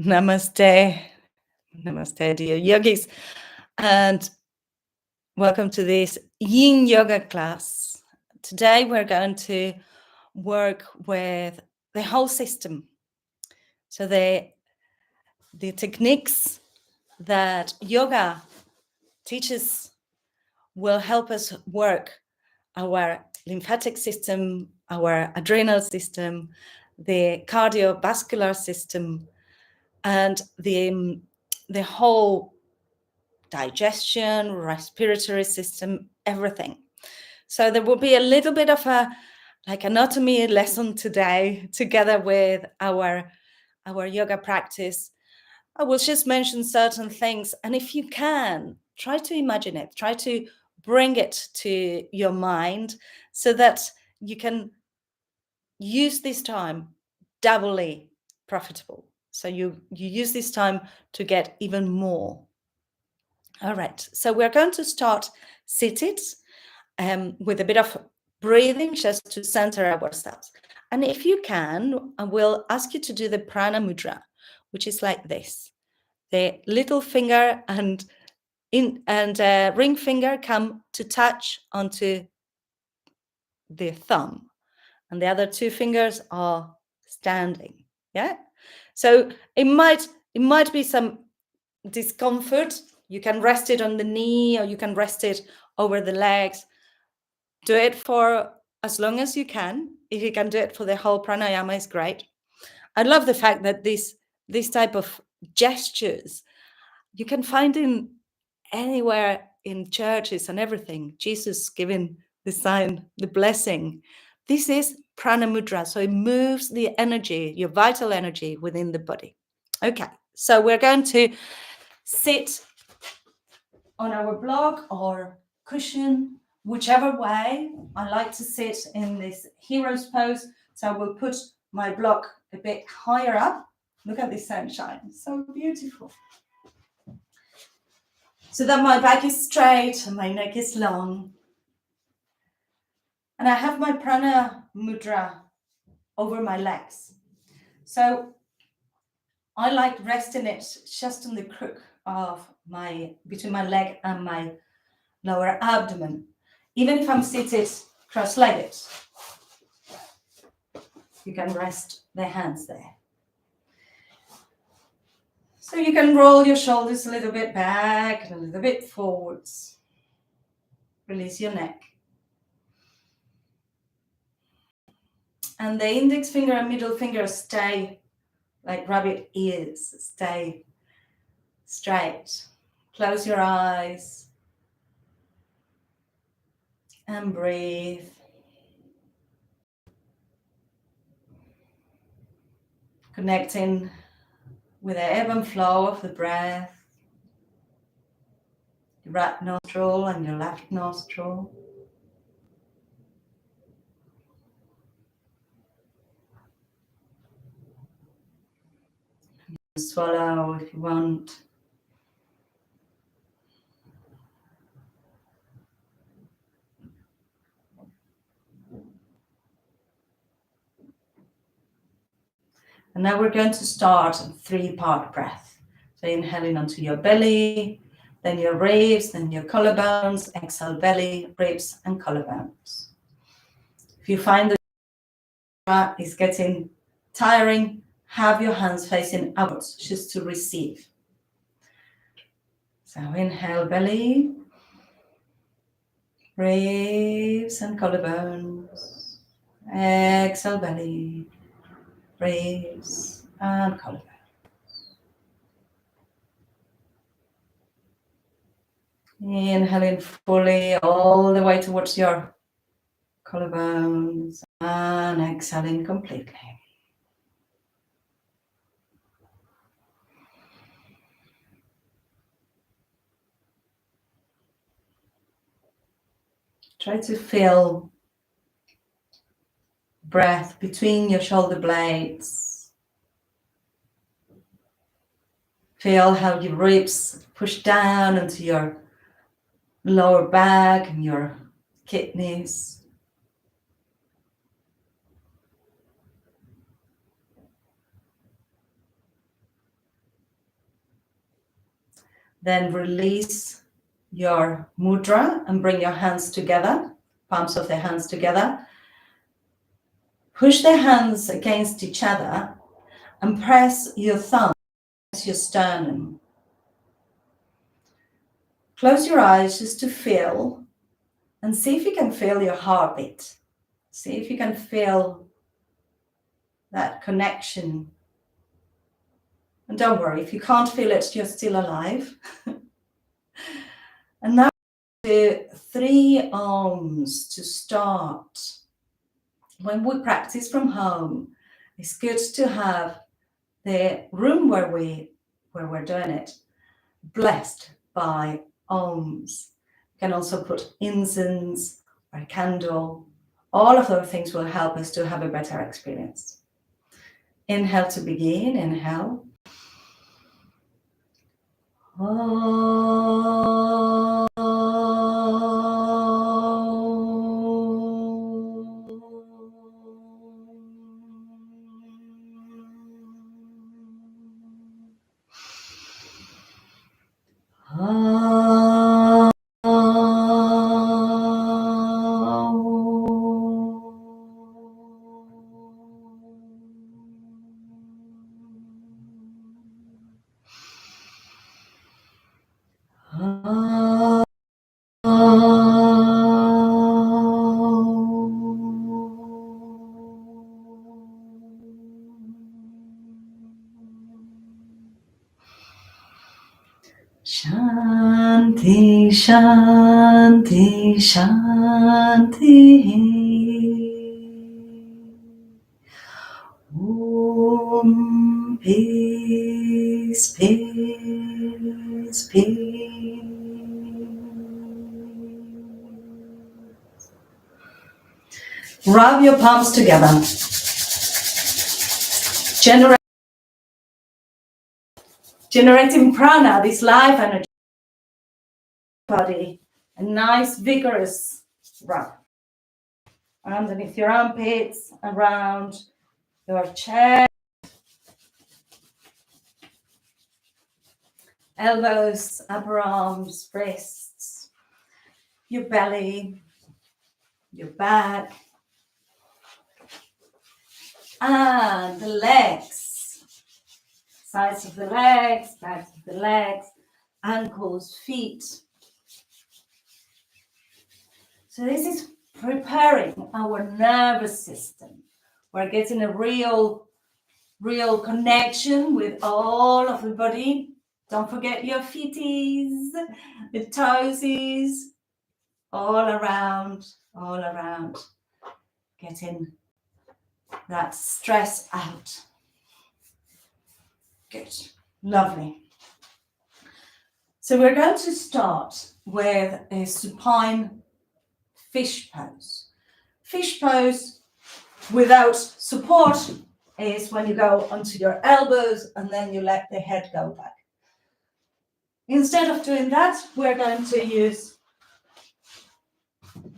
Namaste. Namaste, dear yogis. And welcome to this yin yoga class. Today we're going to work with the whole system. So the techniques that yoga teaches will help us work our lymphatic system, our adrenal system, the cardiovascular system, and the whole digestion, respiratory system, everything. So there will be a little bit of a anatomy lesson today together with our yoga practice. I will just mention certain things, and if you can, try to imagine it, try to bring it to your mind so that you can use this time doubly profitable. So you use this time to get even more. All right, so we're going to start seated with a bit of breathing just to center ourselves. And if you can, I will ask you to do the prana mudra, which is like this. The little finger and ring finger come to touch onto the thumb, and the other two fingers are standing. Yeah. So it might be some discomfort. You can rest it on the knee, or you can rest it over the legs. Do it for as long as you can. If you can do it for the whole pranayama, is great. I love the fact that this type of gestures you can find in anywhere in churches and everything. Jesus giving the sign, the blessing. This is prana mudra, so it moves the energy, your vital energy within the body. Okay, so we're going to sit on our block or cushion, whichever way. I like to sit in this hero's pose, so I will put my block a bit higher up. Look at this sunshine, so beautiful. So that my back is straight and my neck is long. And I have my prana mudra over my legs. So I like resting it just on the crook of between my leg and my lower abdomen. Even if I'm seated cross-legged, you can rest the hands there. So you can roll your shoulders a little bit back and a little bit forwards. Release your neck. And the index finger and middle finger stay like rabbit ears, stay straight. Close your eyes and breathe. Connecting with the ebb and flow of the breath, your right nostril and your left nostril. Swallow if you want. And now we're going to start a 3-part breath. So inhaling onto your belly, then your ribs, then your collarbones. Exhale, belly, ribs, and collarbones. If you find the breath is getting tiring, have your hands facing outwards just to receive. So inhale, belly, ribs, and collarbones. Exhale, belly, ribs, and collarbones. Inhaling fully all the way towards your collarbones and exhaling completely. Try to feel breath between your shoulder blades. Feel how your ribs push down into your lower back and your kidneys. Then release your mudra and bring your hands together, palms of the hands together. Push the hands against each other and press your thumb against your sternum. Close your eyes just to feel and see if you can feel your heartbeat. See if you can feel that connection. And don't worry, if you can't feel it, you're still alive. And now do 3 Oms to start. When we practice from home, it's good to have the room where we're doing it blessed by Oms. You can also put incense or a candle. All of those things will help us to have a better experience. Inhale to begin. Inhale. Shanti, Shanti, Shanti. Om, peace, peace, peace. Rub your palms together. Generating prana, this life energy. Body, a nice vigorous rub underneath your armpits, around your chest, elbows, upper arms, wrists, your belly, your back, and the legs, sides of the legs, backs of the legs, ankles, feet. So this is preparing our nervous system. We're getting a real connection with all of the body. Don't forget your feeties, the toesies, all around, getting that stress out. Good, lovely. So we're going to start with a supine fish pose. Fish pose without support is when you go onto your elbows and then you let the head go back. Instead of doing that, we're going to use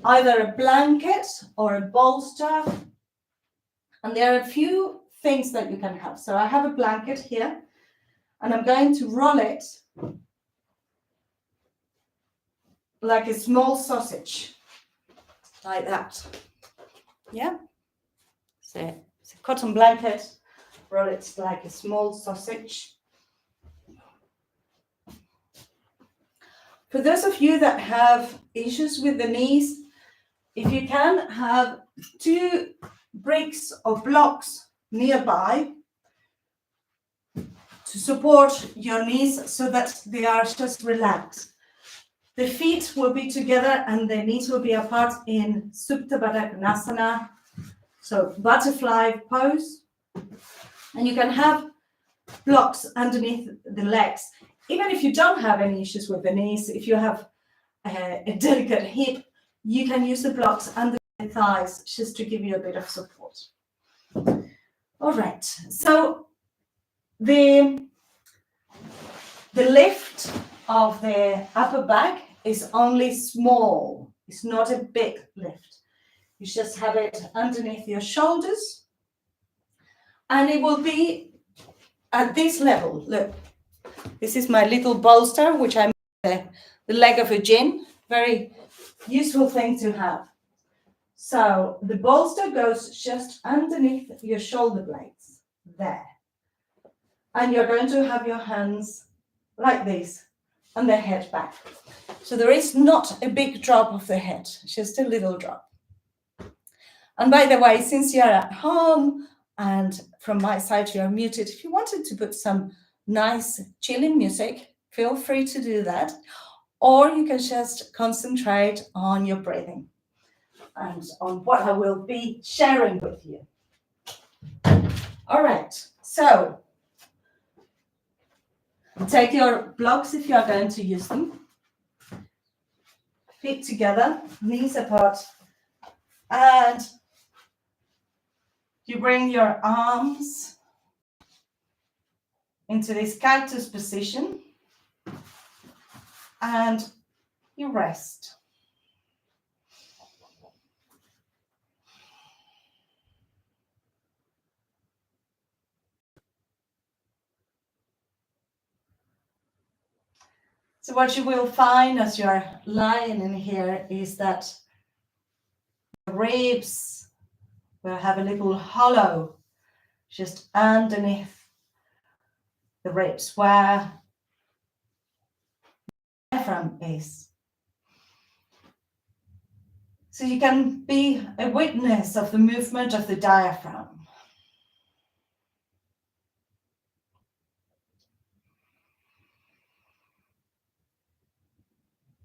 either a blanket or a bolster. And there are a few things that you can have. So I have a blanket here and I'm going to roll it like a small sausage, like that. Yeah. So it's a cotton blanket, roll it like a small sausage. For those of you that have issues with the knees, if you can have 2 bricks or blocks nearby to support your knees so that they are just relaxed. The feet will be together and the knees will be apart in Supta Baddha Konasana, so butterfly pose. And you can have blocks underneath the legs. Even if you don't have any issues with the knees, if you have a delicate hip, you can use the blocks under the thighs just to give you a bit of support. All right, so the lift of the upper back is only small. It's not a big lift. You just have it underneath your shoulders and it will be at this level. Look, This is my little bolster, which I made the leg of a gin. Very useful thing to have. So the bolster goes just underneath your shoulder blades, there. And you're going to have your hands like this and the head back. So there is not a big drop of the head, just a little drop. And by the way, since you're at home and from my side you're muted, if you wanted to put some nice chilling music, feel free to do that. Or you can just concentrate on your breathing and on what I will be sharing with you. All right, so take your blocks if you are going to use them. Feet together, knees apart, and you bring your arms into this cactus position and you rest. So what you will find as you're lying in here is that the ribs will have a little hollow just underneath the ribs where the diaphragm is. So you can be a witness of the movement of the diaphragm.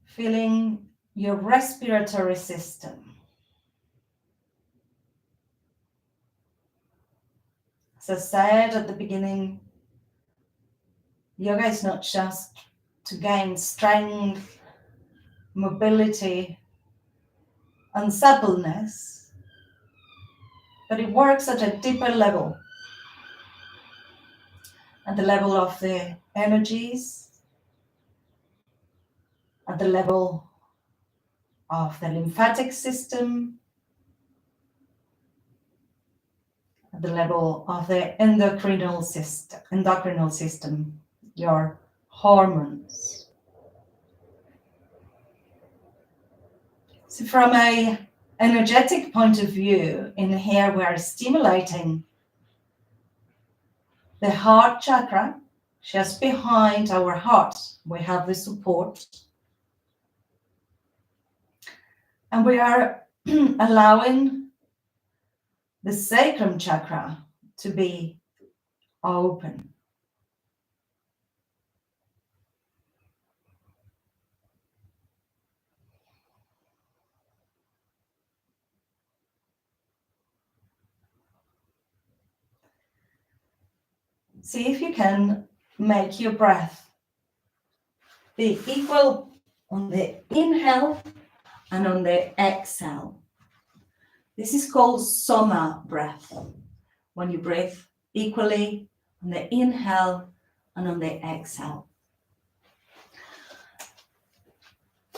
Feeling your respiratory system. As I said at the beginning, yoga is not just to gain strength, mobility, and suppleness, but it works at a deeper level, at the level of the energies, at the level of the lymphatic system, at the level of the endocrinal system, your hormones. So from an energetic point of view, in here we are stimulating the heart chakra. Just behind our heart, we have the support. And we are allowing the sacrum chakra to be open. See if you can make your breath be equal on the inhale and on the exhale. This is called soma breath, when you breathe equally on the inhale and on the exhale.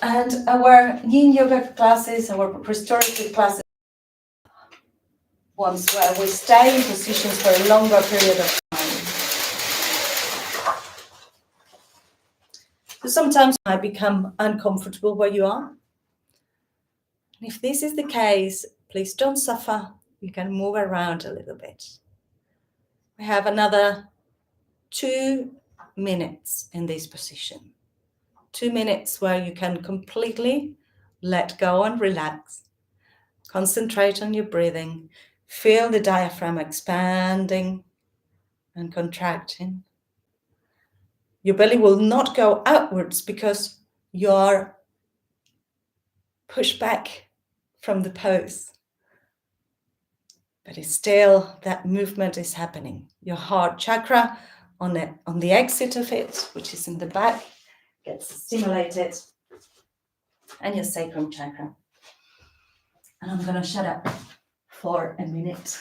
And our yin yoga classes, our restorative classes, ones where we stay in positions for a longer period of time. So sometimes I become uncomfortable where you are. And if this is the case, please don't suffer. You can move around a little bit. We have another 2 minutes in this position. 2 minutes where you can completely let go and relax. Concentrate on your breathing. Feel the diaphragm expanding and contracting. Your belly will not go outwards because you're pushed back from the pose. But it's still, that movement is happening. Your heart chakra on the exit of it, which is in the back, gets stimulated, and your sacrum chakra. And I'm going to shut up for a minute.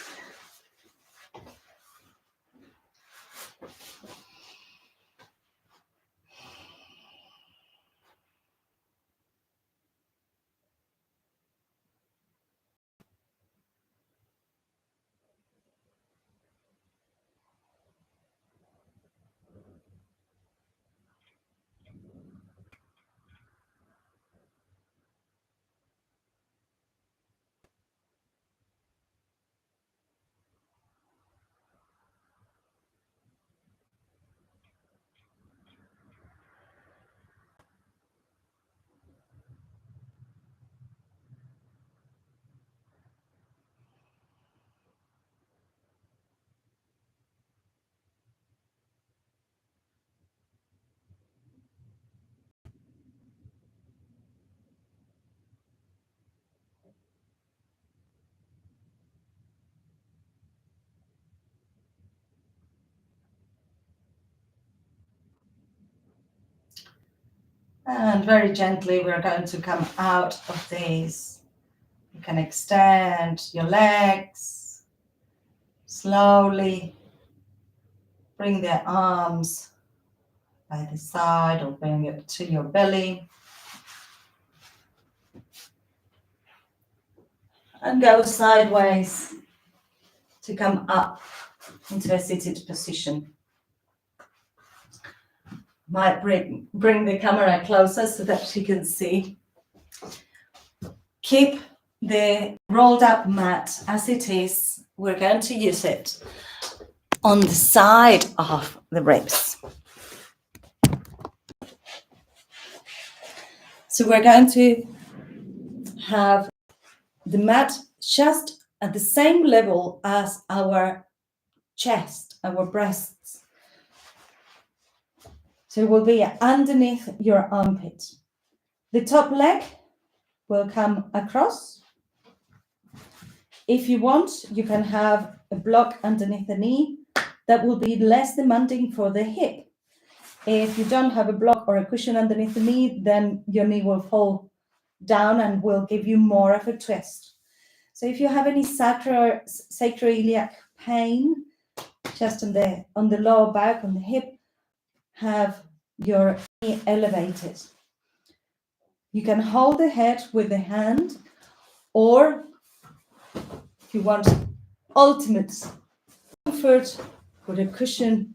And very gently, we're going to come out of this. You can extend your legs. Slowly bring the arms by the side or bring it to your belly. And go sideways to come up into a seated position. Might bring the camera closer so that you can see. Keep the rolled up mat as it is. We're going to use it on the side of the ribs. So we're going to have the mat just at the same level as our chest, our breasts. So it will be underneath your armpit. The top leg will come across. If you want, you can have a block underneath the knee that will be less demanding for the hip. If you don't have a block or a cushion underneath the knee, then your knee will fall down and will give you more of a twist. So if you have any sacroiliac pain, just on the lower back, on the hip, have your knee elevated. You can hold the head with the hand, or if you want ultimate comfort, with a cushion,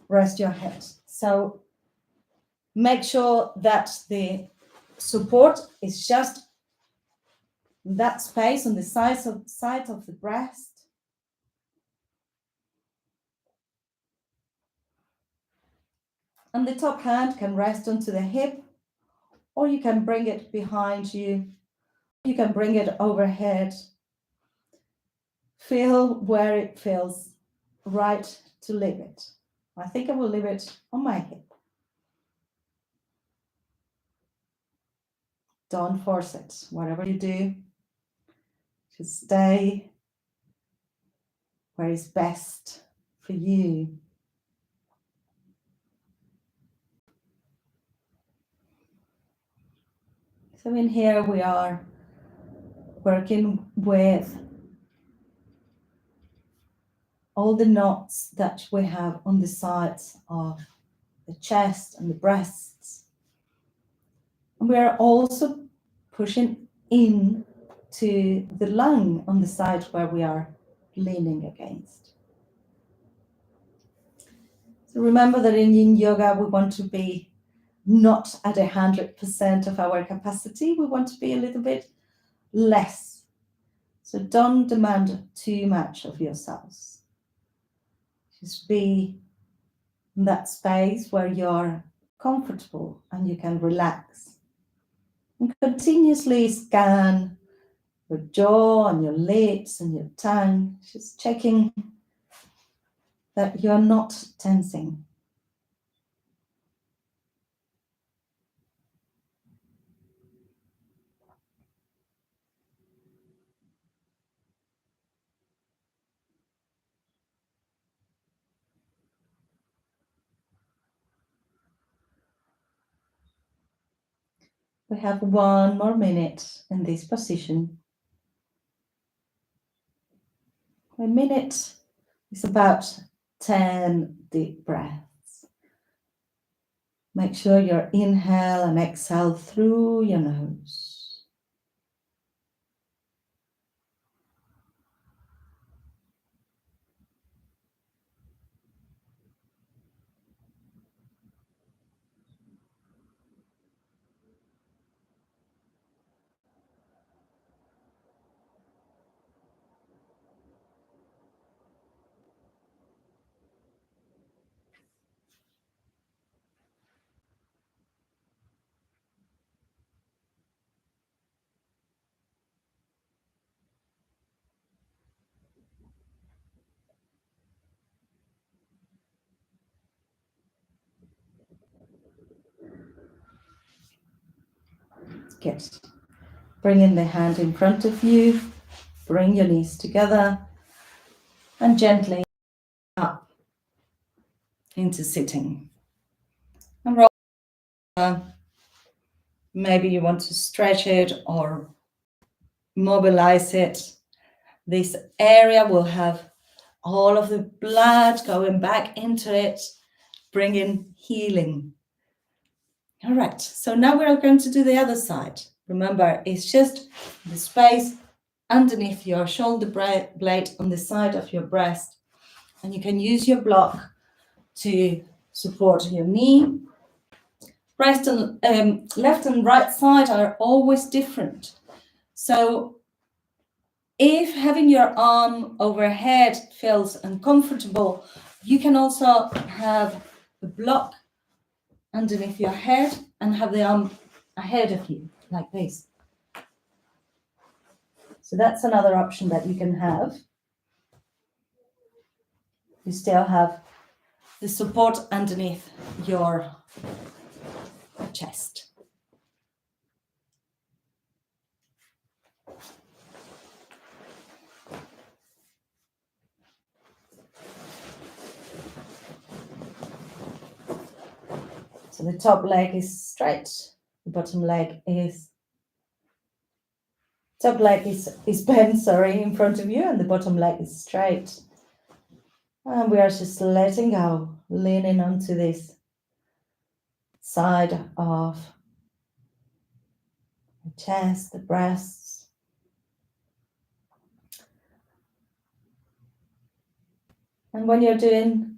rest your head. So make sure that the support is just that space on the side of the breast. And the top hand can rest onto the hip, or you can bring it behind you. You can bring it overhead. Feel where it feels right to leave it. I think I will leave it on my hip. Don't force it. Whatever you do, just stay where is best for you. So in here we are working with all the knots that we have on the sides of the chest and the breasts. And we are also pushing in to the lung on the side where we are leaning against. So remember that in yin yoga, we want to be not at 100% of our capacity. We want to be a little bit less. So don't demand too much of yourselves. Just be in that space where you're comfortable and you can relax. And continuously scan your jaw and your lips and your tongue, just checking that you're not tensing. We have 1 more minute in this position. A minute is about 10 deep breaths. Make sure you inhale and exhale through your nose. Good. Bring the hand in front of you, bring your knees together, and gently up into sitting. And roll over maybe you want to stretch it or mobilize it. This area will have all of the blood going back into it, bringing healing. All right, so now we're going to do the other side. Remember, it's just the space underneath your shoulder blade on the side of your breast. And you can use your block to support your knee. Left and right side are always different. So if having your arm overhead feels uncomfortable, you can also have a block underneath your head and have the arm ahead of you, like this. So that's another option that you can have. You still have the support underneath your chest. So the top leg is straight, the bottom leg is bent, in front of you, and the bottom leg is straight. And we are just letting go, leaning onto this side of the chest, the breasts. And when you're doing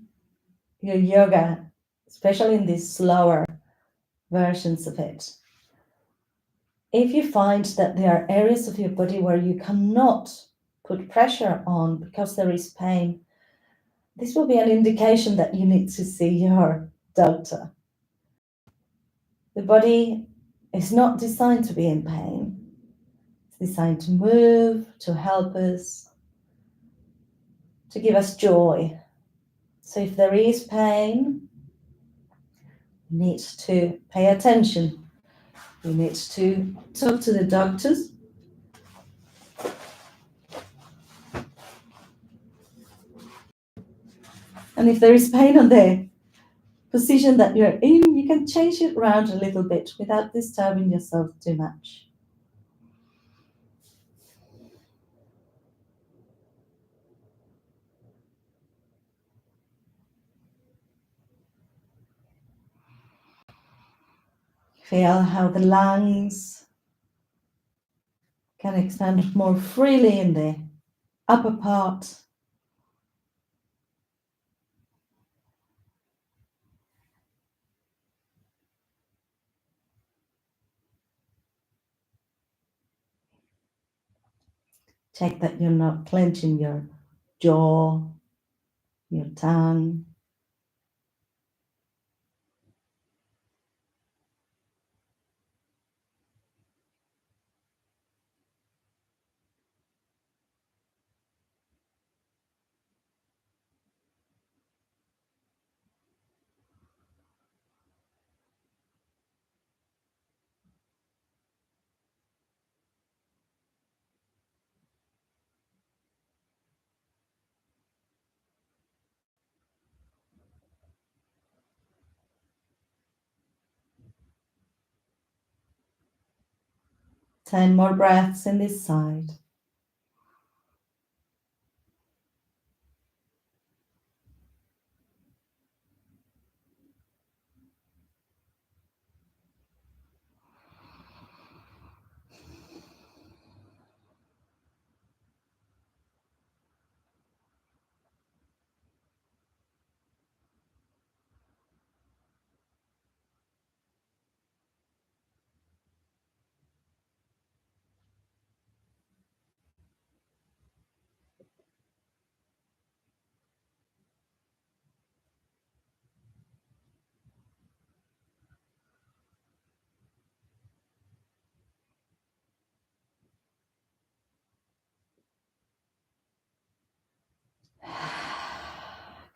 your yoga, especially in these slower versions of it, if you find that there are areas of your body where you cannot put pressure on because there is pain, this will be an indication that you need to see your doctor. The body is not designed to be in pain. It's designed to move, to help us, to give us joy. So if there is pain, you need to pay attention. You need to talk to the doctors. And if there is pain on the position that you're in, you can change it around a little bit without disturbing yourself too much. Feel how the lungs can expand more freely in the upper part. Check that you're not clenching your jaw, your tongue. Ten more breaths in this side.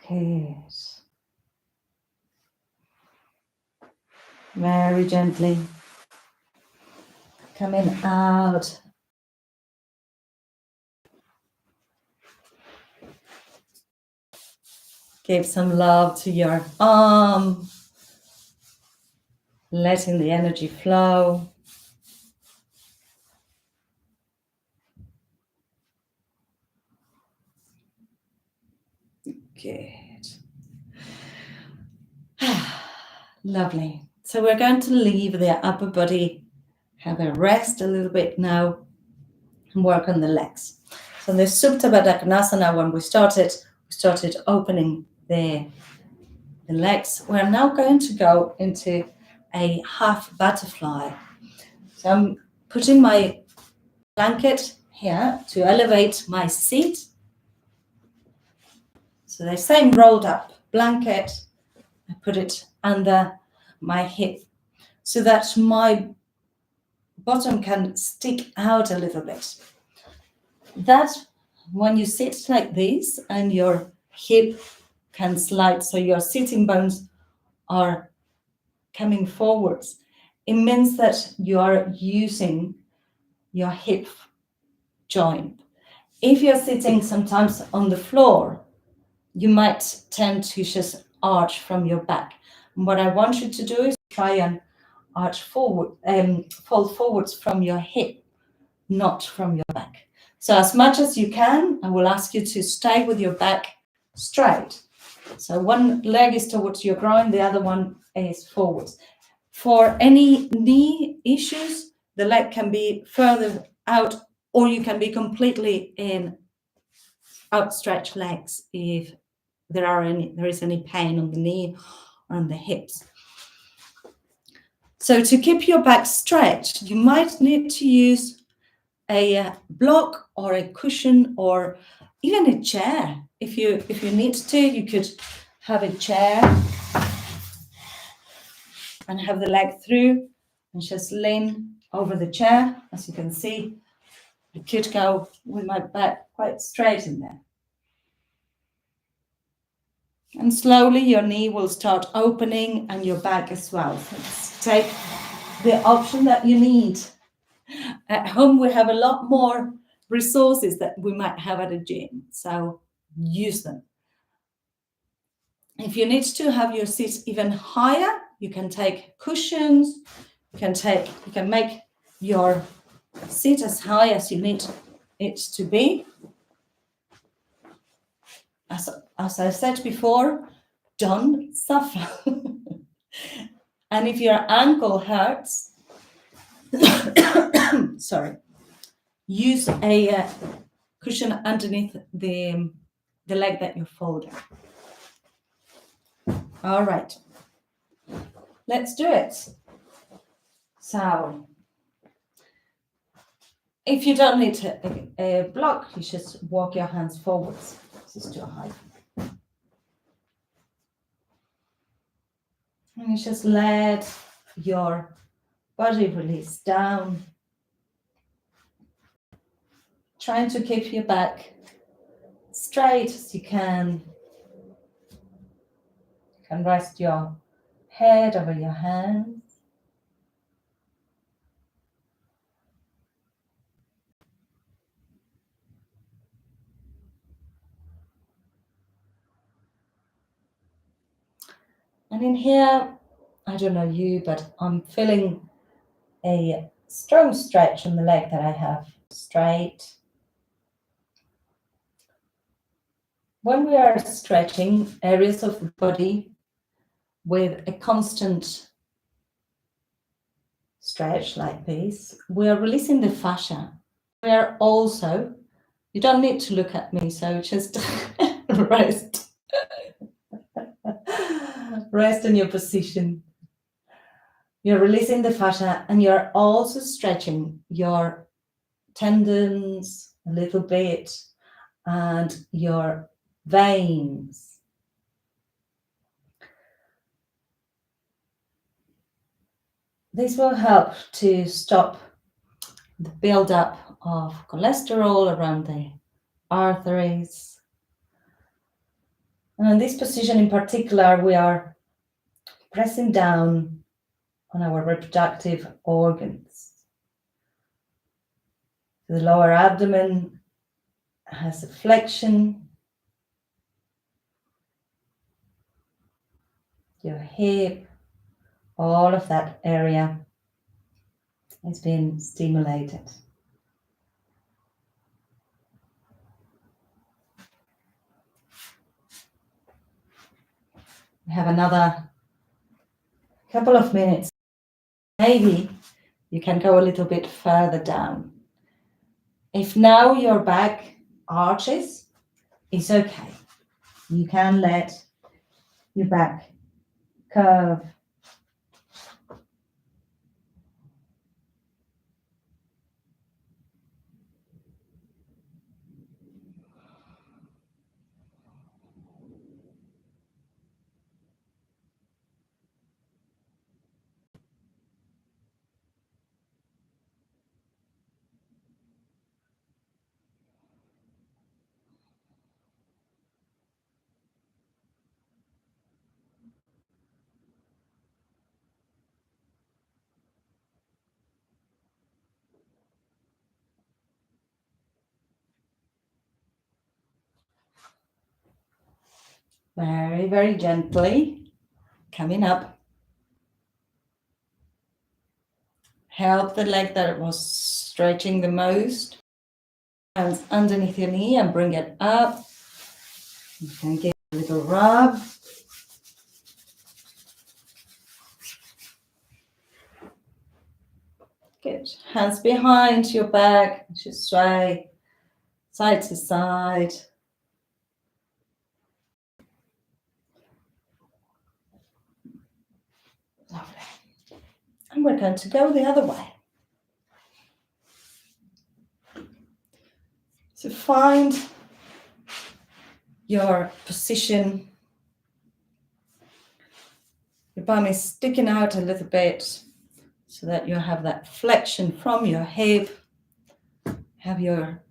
Good. Very gently coming out. Give some love to your arm, letting the energy flow. Good. Lovely. So we're going to leave the upper body, have a rest a little bit now, and work on the legs. So the Supta Baddha Konasana, when we started opening the legs. We're now going to go into a half butterfly. So I'm putting my blanket here to elevate my seat. So the same rolled up blanket, I put it under my hip so that my bottom can stick out a little bit. That when you sit like this and your hip can slide, so your sitting bones are coming forwards, it means that you are using your hip joint. If you're sitting sometimes on the floor, you might tend to just arch from your back. And what I want you to do is try and arch forward, fold forwards from your hip, not from your back. So as much as you can, I will ask you to stay with your back straight. So one leg is towards your groin, the other one is forwards. For any knee issues, the leg can be further out, or you can be completely in outstretched legs if there is any pain on the knee or on the hips. So to keep your back stretched, you might need to use a block or a cushion or even a chair. If you need to, you could have a chair and have the leg through and just lean over the chair. As you can see, I could go with my back quite straight in there. And slowly your knee will start opening and your back as well. So take the option that you need. At home, we have a lot more resources that we might have at a gym. So use them. If you need to have your seat even higher, you can take cushions. You can make your seat as high as you need it to be. As I said before, don't suffer. And if your ankle hurts, sorry, use a cushion underneath the leg that you're folding. All right, let's do it. So, if you don't need a block, you just walk your hands forwards. This is too high. And you just let your body release down. Trying to keep your back straight as you can. You can rest your head over your hands. And in here, I don't know you, but I'm feeling a strong stretch in the leg that I have straight. When we are stretching areas of the body with a constant stretch like this, we are releasing the fascia. We are also, you don't need to look at me, so just rest. Rest in your position. You're releasing the fascia and you're also stretching your tendons a little bit and your veins. This will help to stop the buildup of cholesterol around the arteries. And in this position in particular, we are pressing down on our reproductive organs. The lower abdomen has a flexion. Your hip, all of that area is being stimulated. We have another couple of minutes. Maybe you can go a little bit further down. If now your back arches, it's okay. You can let your back curve. Very, very gently coming up. Help the leg that was stretching the most. Hands underneath your knee and bring it up. You can give a little rub. Good. Hands behind your back. Just sway side to side. Lovely. And we're going to go the other way. So find your position. Your bum is sticking out a little bit so that you have that flexion from your hip. Have your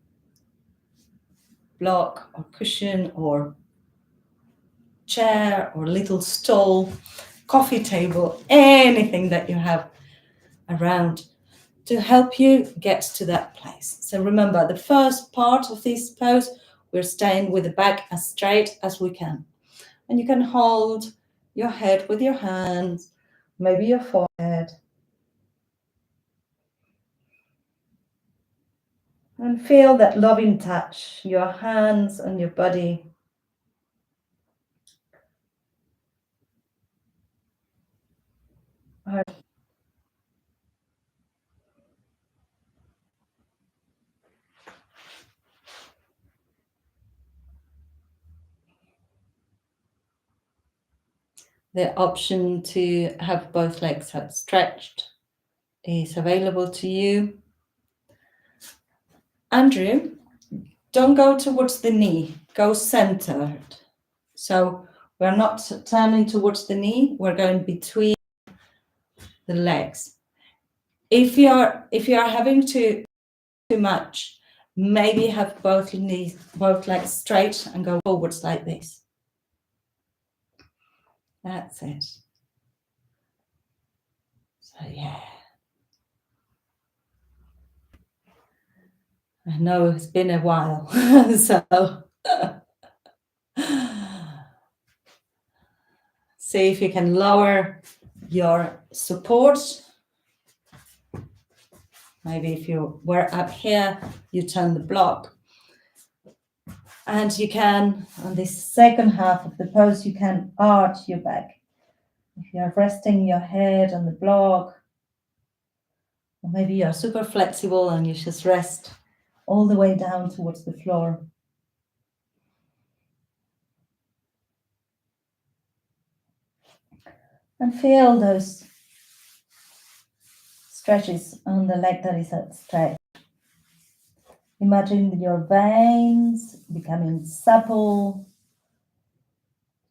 block or cushion or chair or little stool, coffee table, anything that you have around to help you get to that place. So remember, the first part of this pose, we're staying with the back as straight as we can. And you can hold your head with your hands, maybe your forehead. And feel that loving touch, your hands and your body. The option to have both legs stretched is available to you. Andrew, don't go towards the knee, go centered. So we're not turning towards the knee, we're going between the legs. If you are having too much, maybe have both legs straight and go forwards like this. That's it. So yeah. I know it's been a while, so see if you can lower your support. Maybe if you were up here, you turn the block. And you can, on this second half of the pose, you can arch your back. If you're resting your head on the block, or maybe you're super flexible and you just rest all the way down towards the floor. And feel those stretches on the leg that is stretched. Imagine your veins becoming supple,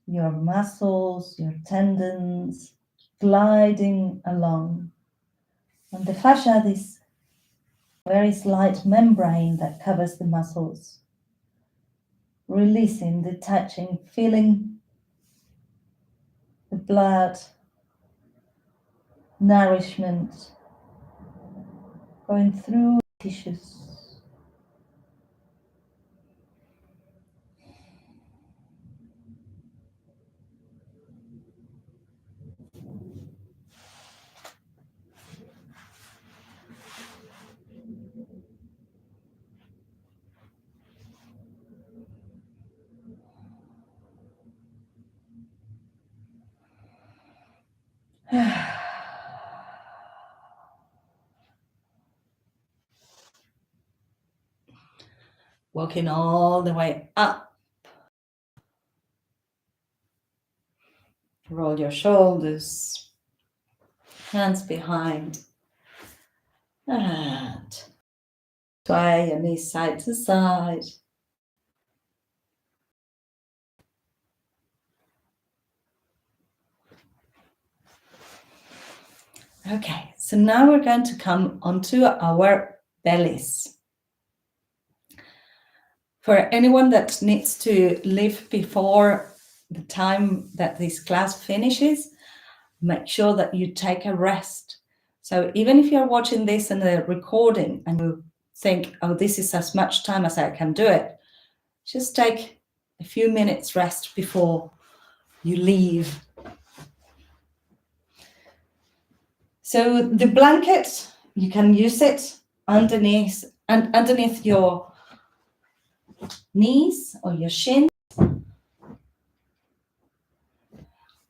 your muscles, your tendons gliding along. And the fascia, this very slight membrane that covers the muscles, releasing, detaching, feeling the blood, nourishment going through tissues. Walking all the way up. Roll your shoulders, hands behind, and sway your knees side to side. Okay, so now we're going to come onto our bellies. For anyone that needs to leave before the time that this class finishes, make sure that you take a rest. So even if you're watching this in the recording and you think, oh, this is as much time as I can do it, just take a few minutes rest before you leave. So the blanket, you can use it underneath your knees or your shin.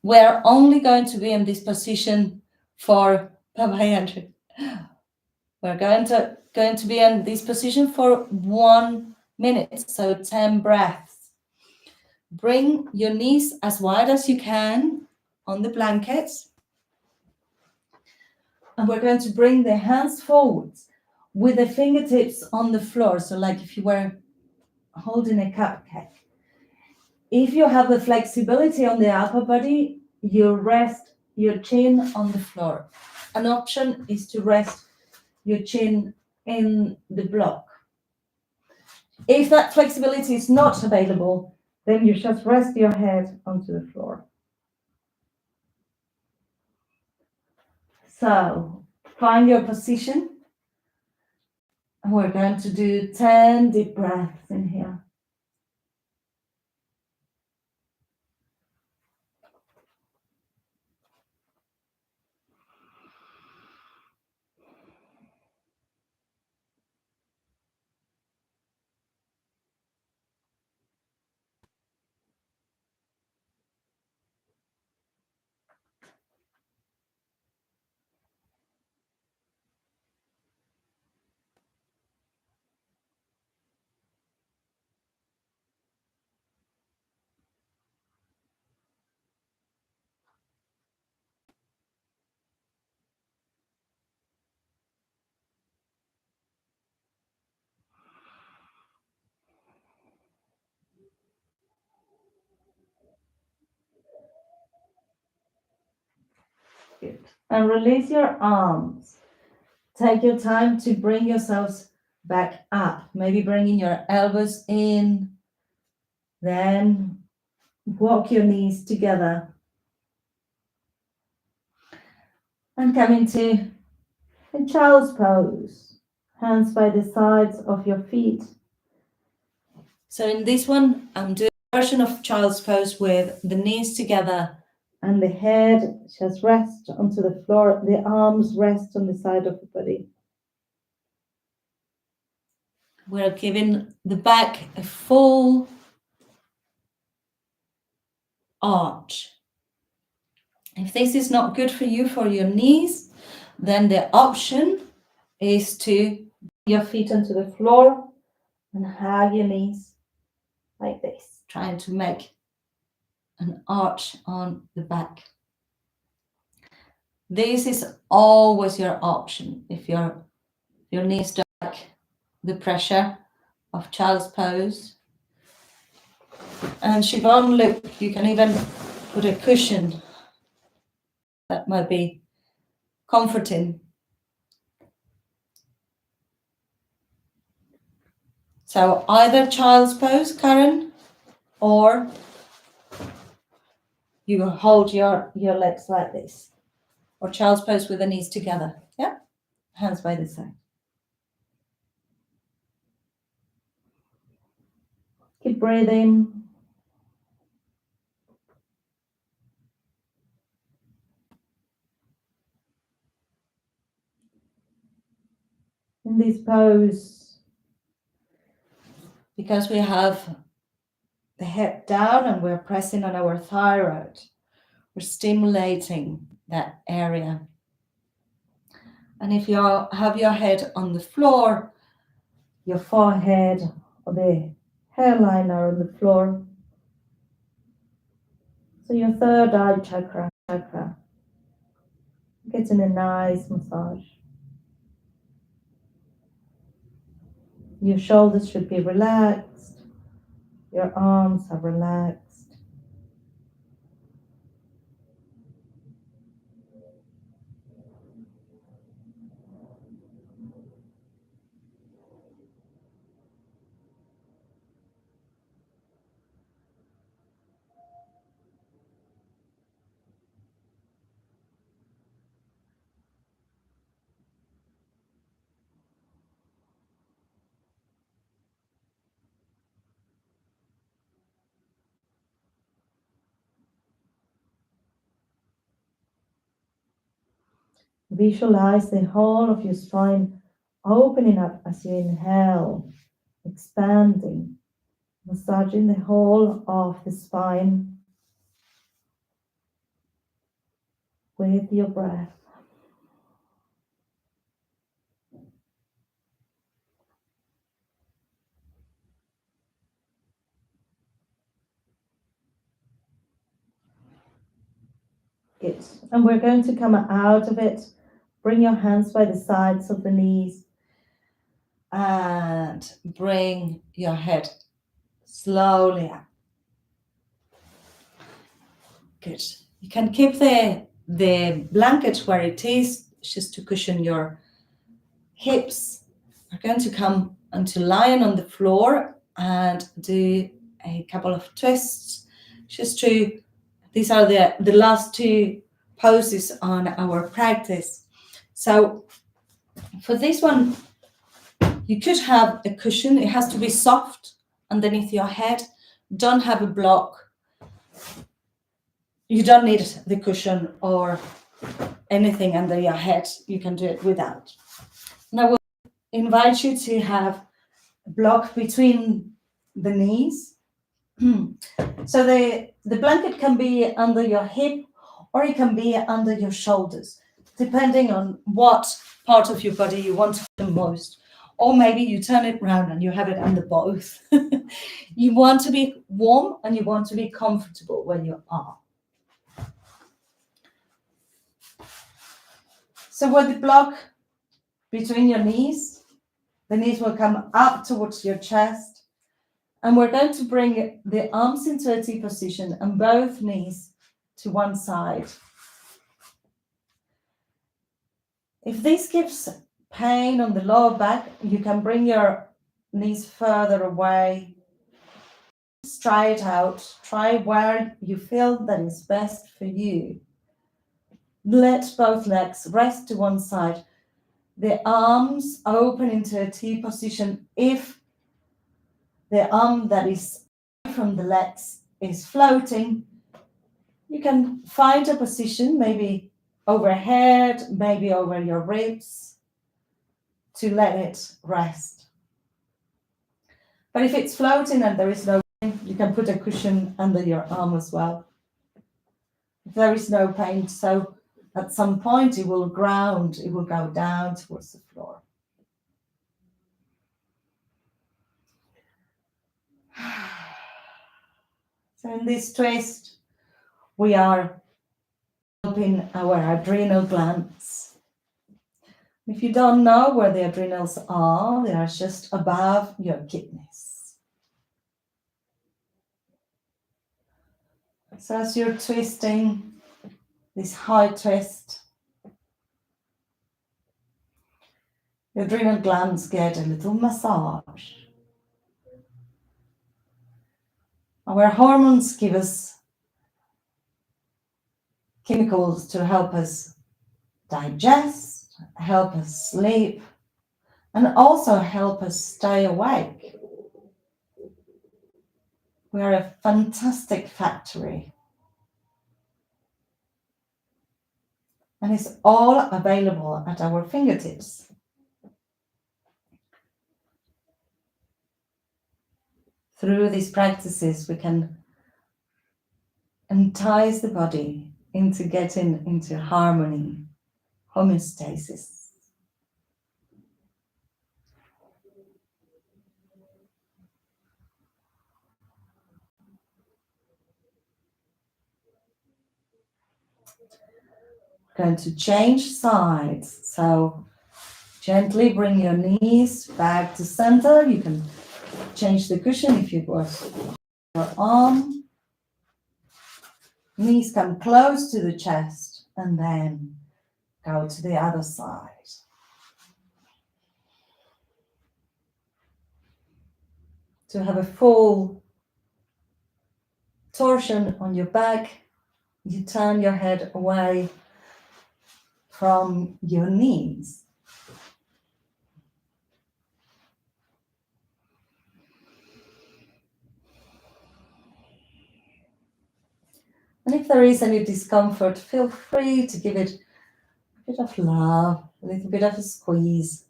We're only going to be in this position for bye-bye, Andrew. We're going to be in this position for 1 minute, so 10 breaths. Bring your knees as wide as you can on the blanket. And we're going to bring the hands forwards with the fingertips on the floor. So like if you were holding a cupcake. If you have the flexibility on the upper body, you rest your chin on the floor. An option is to rest your chin in the block. If that flexibility is not available, then you just rest your head onto the floor. So find your position. And we're going to do 10 deep breaths in here. Good. And release your arms. Take your time to bring yourselves back up. Maybe bringing your elbows in. Then walk your knees together. And come into a child's pose. Hands by the sides of your feet. So in this one, I'm doing a version of child's pose with the knees together and the head just rest onto the floor. The arms rest on the side of the body. We're giving the back a full arch. If this is not good for you for your knees, then the option is to put your feet onto the floor and hug your knees like this, trying to make an arch on the back. This is always your option if your knees don't like the pressure of child's pose. And Siobhan, look, you can even put a cushion. That might be comforting. So either child's pose, Karen, or you hold your legs like this, or child's pose with the knees together. Yeah, hands by the side. Keep breathing. In this pose, because we have the head down and we're pressing on our thyroid, we're stimulating that area. And if you have your head on the floor, your forehead or the hairline are on the floor. So your third eye chakra getting a nice massage. Your shoulders should be relaxed. Your arms are relaxed. Visualize the whole of your spine opening up as you inhale, expanding, massaging the whole of the spine with your breath. Good. And we're going to come out of it. Bring your hands by the sides of the knees and bring your head slowly up. Good. You can keep the blanket where it is, just to cushion your hips. We're going to come onto lying on the floor and do a couple of twists. These are the last two poses on our practice. So for this one, you could have a cushion. It has to be soft underneath your head. Don't have a block. You don't need the cushion or anything under your head. You can do it without. And I will invite you to have a block between the knees. So the blanket can be under your hip or it can be under your shoulders, depending on what part of your body you want the most. Or maybe you turn it around and you have it under both. You want to be warm and you want to be comfortable where you are. So with the block between your knees, the knees will come up towards your chest. And we're going to bring the arms into a T position and both knees to one side. If this gives pain on the lower back, you can bring your knees further away. Just try it out. Try where you feel that is best for you. Let both legs rest to one side. The arms open into a T position. If the arm that is from the legs is floating, you can find a position, maybe overhead, maybe over your ribs, to let it rest. But if it's floating and there is no pain, you can put a cushion under your arm as well. If there is no pain, so at some point it will ground, it will go down towards the floor. So in this twist, we are helping our adrenal glands. If you don't know where the adrenals are, they are just above your kidneys. So as you're twisting this high twist, the adrenal glands get a little massage. Our hormones give us chemicals to help us digest, help us sleep, and also help us stay awake. We are a fantastic factory. And it's all available at our fingertips. Through these practices, we can entice the body into getting into harmony, homeostasis. Going to change sides. So gently bring your knees back to center. You can change the cushion if you was your arm. Knees come close to the chest and then go to the other side. To have a full torsion on your back, you turn your head away from your knees. And if there is any discomfort, feel free to give it a bit of love, a little bit of a squeeze.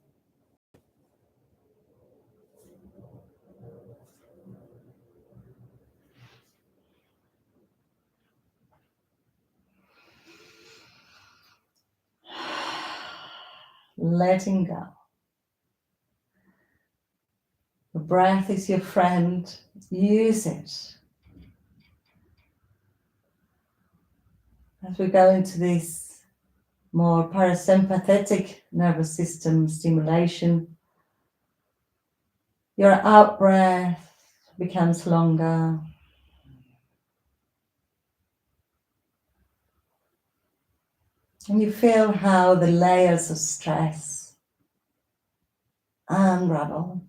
Letting go. The breath is your friend. Use it. As we go into this more parasympathetic nervous system stimulation, your out breath becomes longer. And you feel how the layers of stress unravel.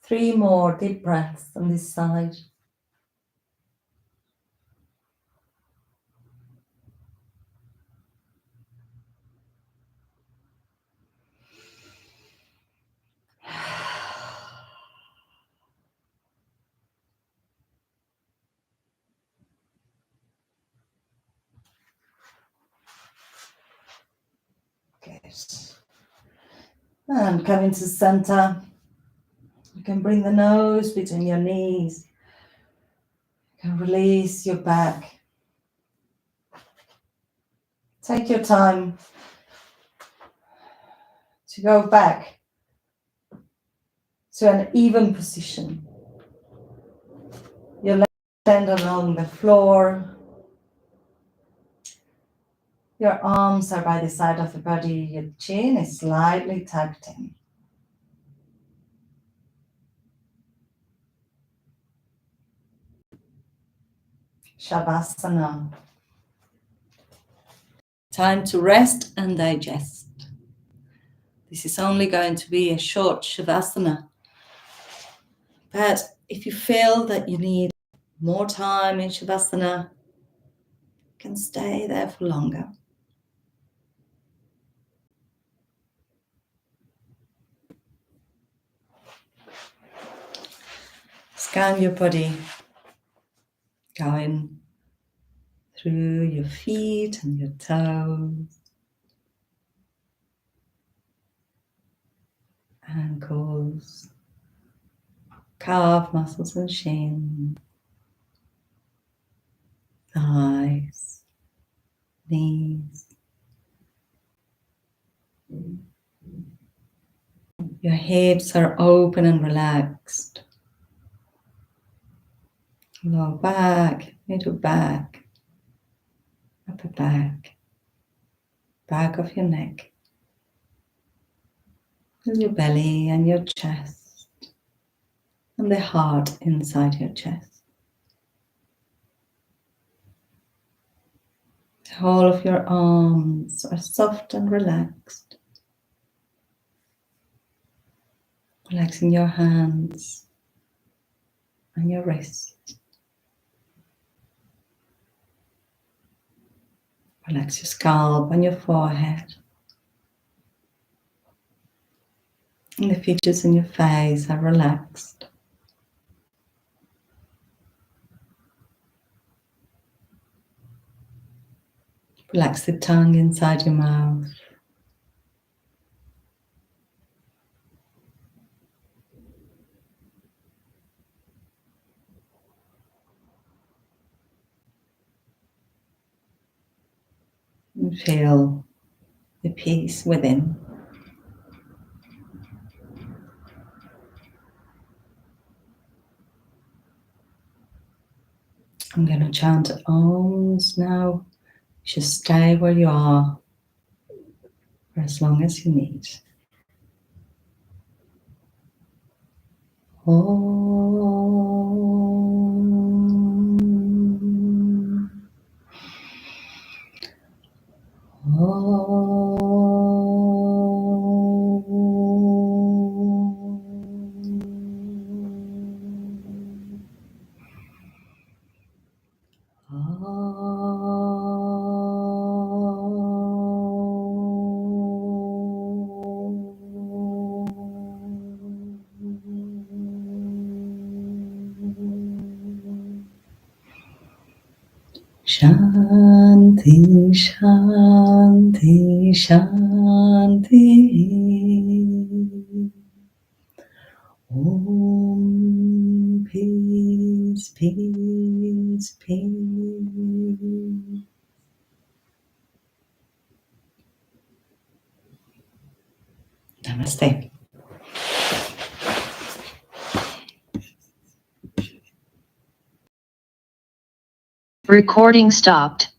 Three more deep breaths on this side. Good. And coming to center. You can bring the nose between your knees. You can release your back. Take your time to go back to an even position. Your legs stand along the floor. Your arms are by the side of the body. Your chin is slightly tucked in. Shavasana. Time to rest and digest. This is only going to be a short Shavasana. But if you feel that you need more time in Shavasana, you can stay there for longer. Scan your body, going through your feet and your toes, ankles, calf muscles and shin, thighs, knees. Your hips are open and relaxed. Lower back, middle back, upper back, back of your neck, and your belly and your chest, and the heart inside your chest. The whole of your arms are soft and relaxed. Relaxing your hands and your wrists. Relax your scalp and your forehead. And the features in your face are relaxed. Relax the tongue inside your mouth. and feel the peace within. I'm going to chant Oms now. Just stay where you are for as long as you need. Shanti, Shanti, Shanti. Om, peace, peace, peace. Namaste. Recording stopped.